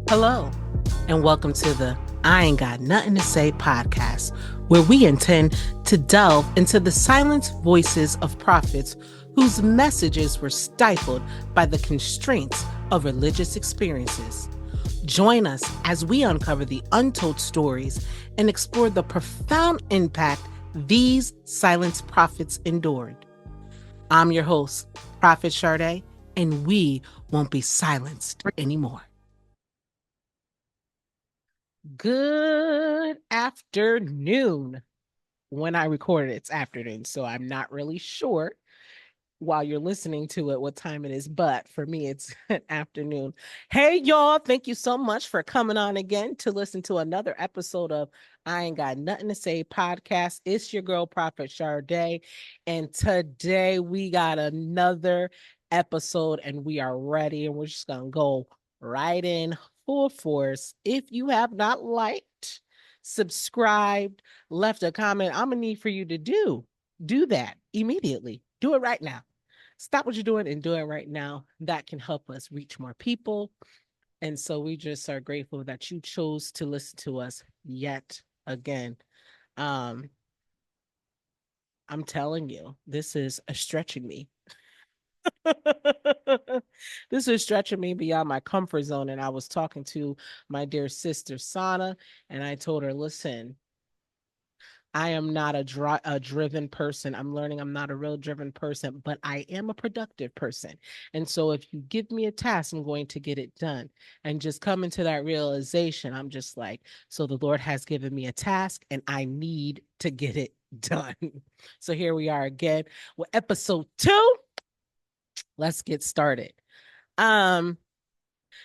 Hello, and welcome to the I Ain't Got Nothing to Say podcast, where we intend to delve into the silenced voices of prophets whose messages were stifled by the constraints of religious experiences. Join us as we uncover the untold stories and explore the profound impact these silenced prophets endured. I'm your host, Prophet Shardae, and we won't be silenced anymore. Good afternoon. When I record it, it's afternoon, so I'm not really sure while you're listening to it what time it is, but for me, it's an afternoon. Hey, y'all, thank you so much for coming on again to listen to another episode of I Ain't Got Nothing to Say podcast. It's your girl, Prophet Shardae, and today we got another episode, and we are ready, and we're just going to go right in full force. If you have not liked, subscribed, left a comment, I'm going to need for you to do that immediately. Do it right now. Stop what you're doing and do it right now. That can help us reach more people. And so we just are grateful that you chose to listen to us yet again. I'm telling you, this is stretching me. This is stretching me beyond my comfort zone. And I was talking to my dear sister, Sana, and I told her, listen, I am not a driven person. I'm learning I'm not a real driven person, but I am a productive person. And so if you give me a task, I'm going to get it done. And just coming to that realization, I'm just like, so the Lord has given me a task and I need to get it done. So here we are again with episode 2. Let's get started.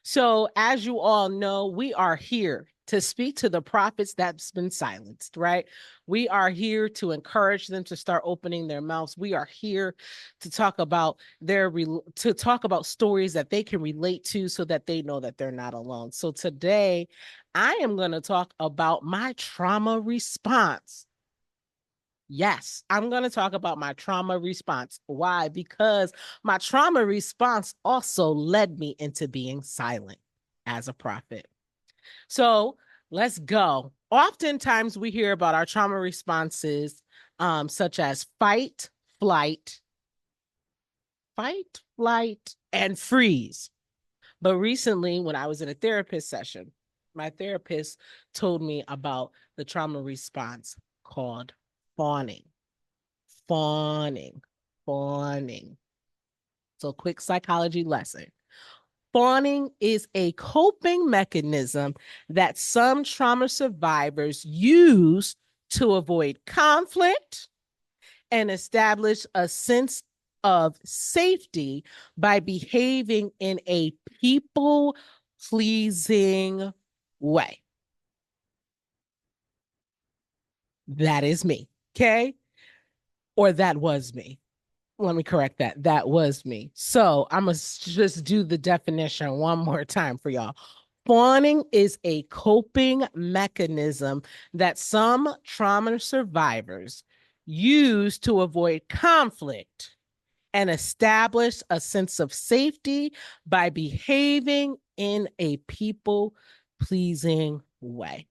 So as you all know, we are here to speak to the prophets that's been silenced, right? We are here to encourage them to start opening their mouths. We are here to talk about stories that they can relate to so that they know that they're not alone. So today I am going to talk about my trauma response. Yes, I'm going to talk about my trauma response. Why? Because my trauma response also led me into being silent as a prophet. So let's go. Oftentimes we hear about our trauma responses, such as fight, flight, and freeze. But recently, when I was in a therapist session, my therapist told me about the trauma response called fawning. Fawning. So, quick psychology lesson. Fawning is a coping mechanism that some trauma survivors use to avoid conflict and establish a sense of safety by behaving in a people-pleasing way. That is me, okay? Or that was me. Let me correct that. That was me. So I'm going to just do the definition one more time for y'all. Fawning is a coping mechanism that some trauma survivors use to avoid conflict and establish a sense of safety by behaving in a people-pleasing way.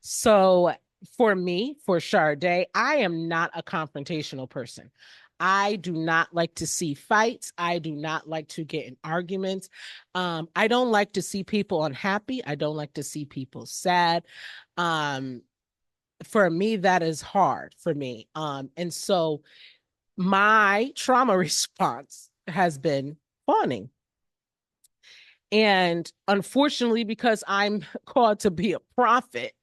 So for me, for Shardae, I am not a confrontational person. I do not like to see fights. I do not like to get in arguments. I don't like to see people unhappy. I don't like to see people sad. For me, that is hard for me. And so my trauma response has been fawning. And unfortunately, because I'm called to be a prophet,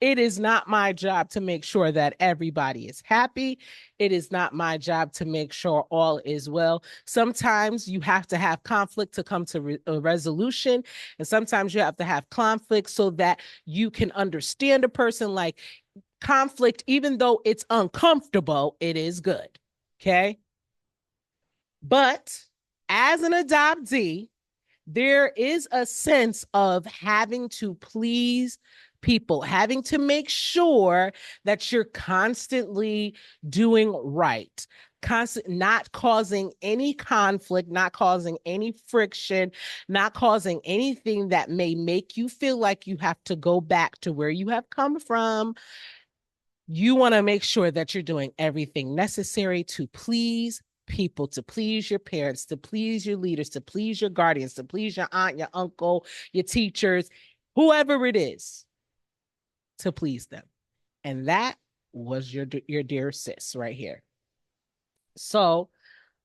it is not my job to make sure that everybody is happy. It is not my job to make sure all is well. Sometimes you have to have conflict to come to a resolution. And sometimes you have to have conflict so that you can understand a person. Like conflict, even though it's uncomfortable, it is good. Okay. But as an adoptee, there is a sense of having to please people, having to make sure that you're constantly doing right, not causing any conflict, not causing any friction, not causing anything that may make you feel like you have to go back to where you have come from. You want to make sure that you're doing everything necessary to please people, to please your parents, to please your leaders, to please your guardians, to please your aunt, your uncle, your teachers, whoever it is, to please them. And that was your dear sis right here. So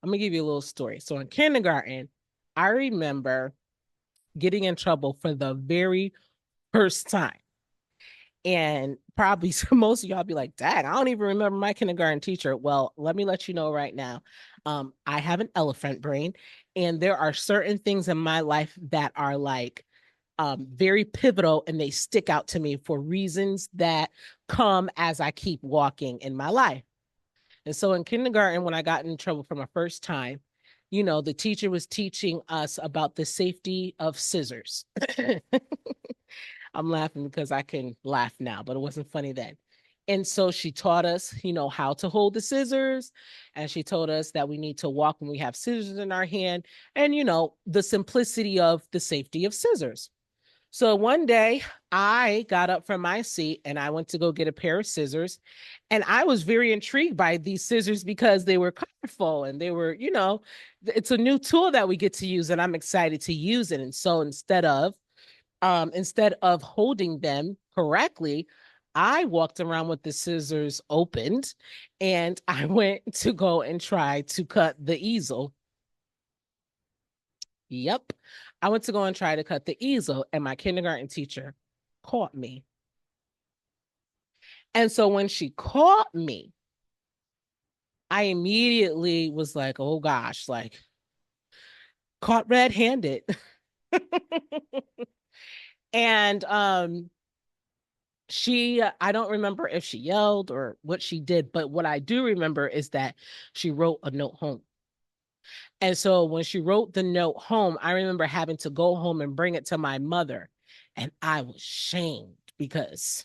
I'm gonna give you a little story. So in kindergarten, I remember getting in trouble for the very first time. And probably most of y'all be like, dang, I don't even remember my kindergarten teacher. Well, let me let you know right now. I have an elephant brain, and there are certain things in my life that are like very pivotal, and they stick out to me for reasons that come as I keep walking in my life. And so in kindergarten, when I got in trouble for my first time, you know, the teacher was teaching us about the safety of scissors. I'm laughing because I can laugh now, but it wasn't funny then. And so she taught us, you know, how to hold the scissors. And she told us that we need to walk when we have scissors in our hand, and, you know, the simplicity of the safety of scissors. So one day I got up from my seat and I went to go get a pair of scissors. And I was very intrigued by these scissors because they were colorful and they were, you know, it's a new tool that we get to use, and I'm excited to use it. And so instead of holding them correctly, I walked around with the scissors opened, and I went to go and try to cut the easel. Yep. I went to go and try to cut the easel, and my kindergarten teacher caught me. And so when she caught me, I immediately was like, oh gosh, like caught red-handed. And I don't remember if she yelled or what she did, but what I do remember is that she wrote a note home. And so when she wrote the note home, I remember having to go home and bring it to my mother. And I was shamed because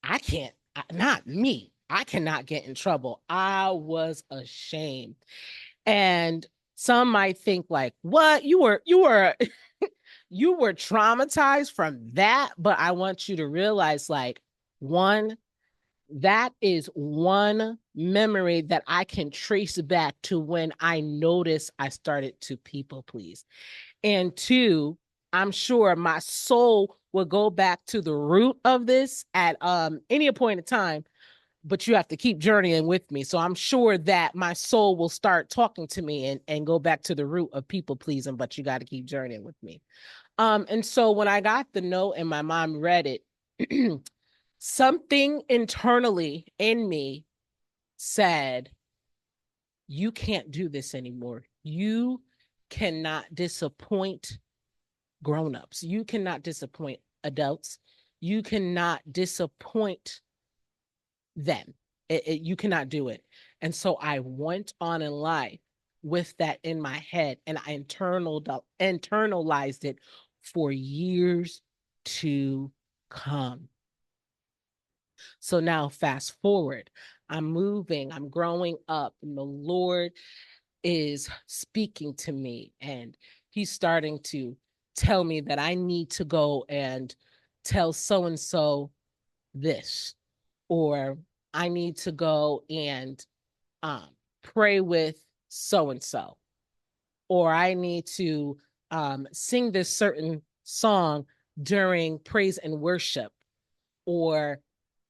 I can't, not me. I cannot get in trouble. I was ashamed. And some might think like, what? You were traumatized from that. But I want you to realize, like, one, that is one memory that I can trace back to when I noticed I started to people please. And two, I'm sure my soul will go back to the root of this at any point in time, but you have to keep journeying with me. So I'm sure that my soul will start talking to me and go back to the root of people pleasing, but you got to keep journeying with me. And so when I got the note and my mom read it, something internally in me said, you can't do this anymore. You cannot disappoint grown-ups. You cannot disappoint adults. You cannot disappoint them. You cannot do it. And so I went on in life with that in my head, and I internalized it for years to come. So now fast forward, I'm moving, I'm growing up, and the Lord is speaking to me, and he's starting to tell me that I need to go and tell so-and-so this, or I need to go and pray with so-and-so, or I need to sing this certain song during praise and worship, or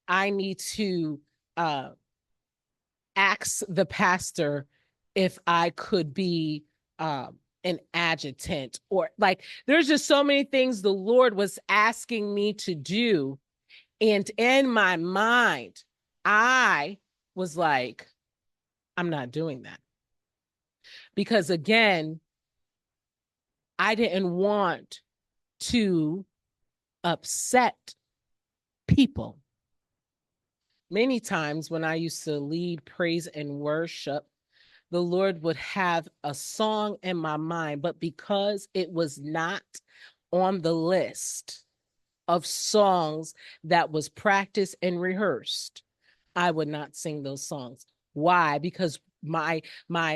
I need to ask the pastor if I could be an adjutant, or like, there's just so many things the Lord was asking me to do. And in my mind, I was like, I'm not doing that. Because again, I didn't want to upset people. Many times when I used to lead praise and worship, the Lord would have a song in my mind, but because it was not on the list of songs that was practiced and rehearsed, I would not sing those songs. Why? Because my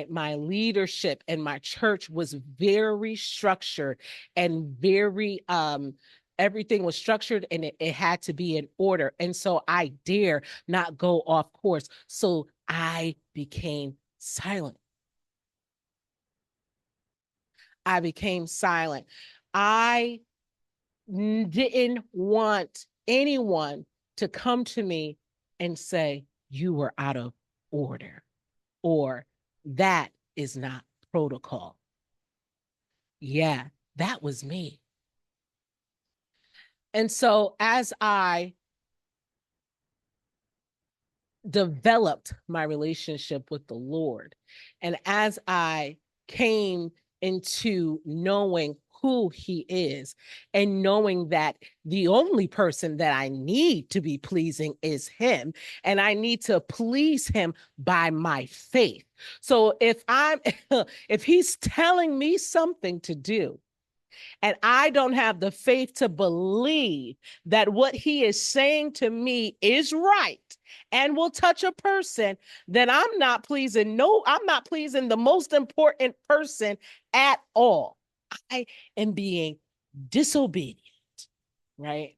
leadership and my church was very structured and very everything was structured, and it had to be in order. And so I dare not go off course. So I became silent. I became silent. I didn't want anyone to come to me and say, you were out of order, or that is not protocol. Yeah, that was me. And so as I developed my relationship with the Lord, and as I came into knowing who he is, and knowing that the only person that I need to be pleasing is him, and I need to please him by my faith. So if I'm if he's telling me something to do, and I don't have the faith to believe that what he is saying to me is right and will touch a person, then I'm not pleasing. No, I'm not pleasing the most important person at all. I am being disobedient, right?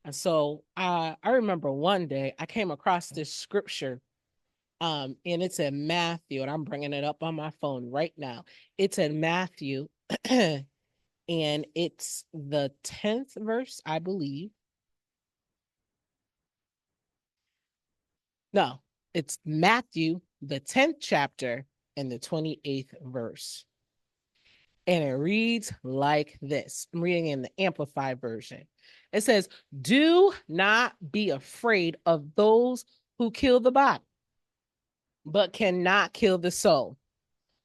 And so I remember one day I came across this scripture, and it's in Matthew, and I'm bringing it up on my phone right now. It's in Matthew, and it's the 10th verse, I believe. No, it's Matthew, the 10th chapter, and the 28th verse. And it reads like this. I'm reading in the Amplified version. It says, do not be afraid of those who kill the body, but cannot kill the soul,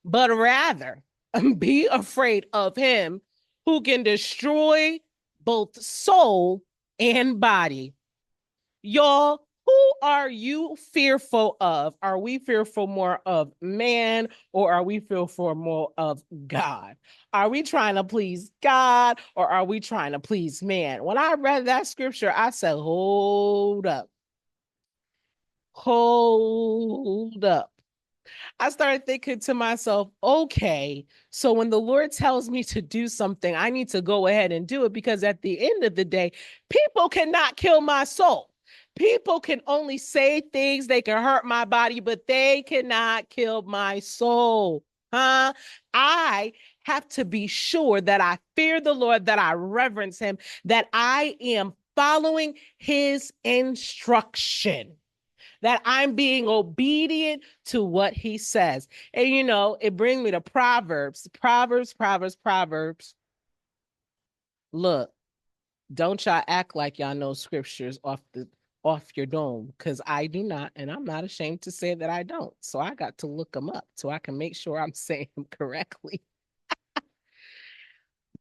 but rather be afraid of him who can destroy both soul and body. Y'all, who are you fearful of? Are we fearful more of man, or are we fearful more of God? Are we trying to please God, or are we trying to please man? When I read that scripture, I said, hold up. Hold up. I started thinking to myself, okay, so when the Lord tells me to do something, I need to go ahead and do it, because at the end of the day, people cannot kill my soul. People can only say things, they can hurt my body, but they cannot kill my soul. Huh? I have to be sure that I fear the Lord, that I reverence him, that I am following his instruction, that I'm being obedient to what he says. And you know, it brings me to Proverbs. Proverbs. Look, don't y'all act like y'all know scriptures off your dome, because I do not, and I'm not ashamed to say that I don't. So I got to look them up so I can make sure I'm saying them correctly.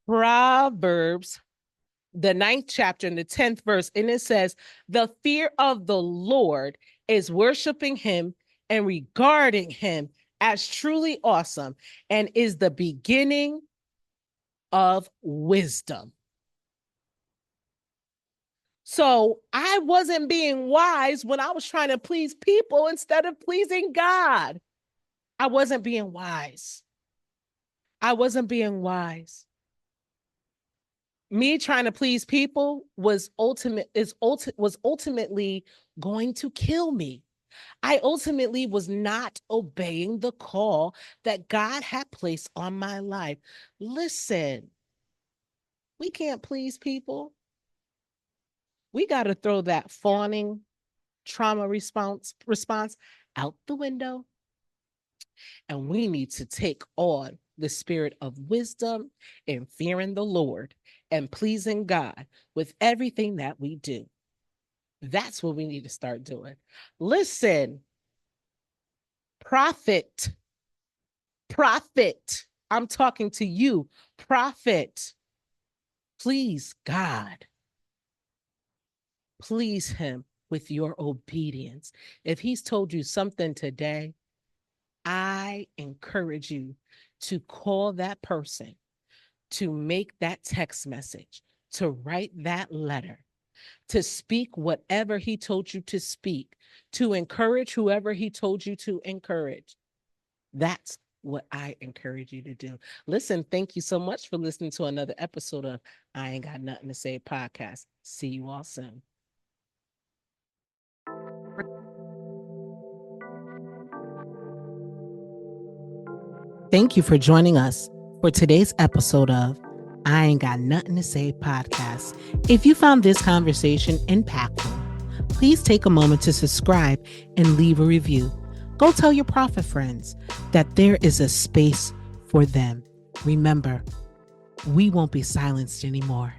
Proverbs, the 9th chapter and the 10th verse, and it says, the fear of the Lord is worshiping him and regarding him as truly awesome, and is the beginning of wisdom. So I wasn't being wise when I was trying to please people instead of pleasing God. I wasn't being wise. I wasn't being wise. Me trying to please people was ultimately going to kill me. I ultimately was not obeying the call that God had placed on my life. Listen, we can't please people. We got to throw that fawning trauma response out the window, and we need to take on the spirit of wisdom and fearing the Lord and pleasing God with everything that we do. That's what we need to start doing. Listen, prophet, I'm talking to you, prophet. Please God. Please him with your obedience. If he's told you something today, I encourage you to call that person, to make that text message, to write that letter, to speak whatever he told you to speak, to encourage whoever he told you to encourage. That's what I encourage you to do. Listen, thank you so much for listening to another episode of I Ain't Got Nothing to Say podcast. See you all soon. Thank you for joining us for today's episode of I Ain't Got Nothing to Say podcast. If you found this conversation impactful, please take a moment to subscribe and leave a review. Go tell your prophet friends that there is a space for them. Remember, we won't be silenced anymore.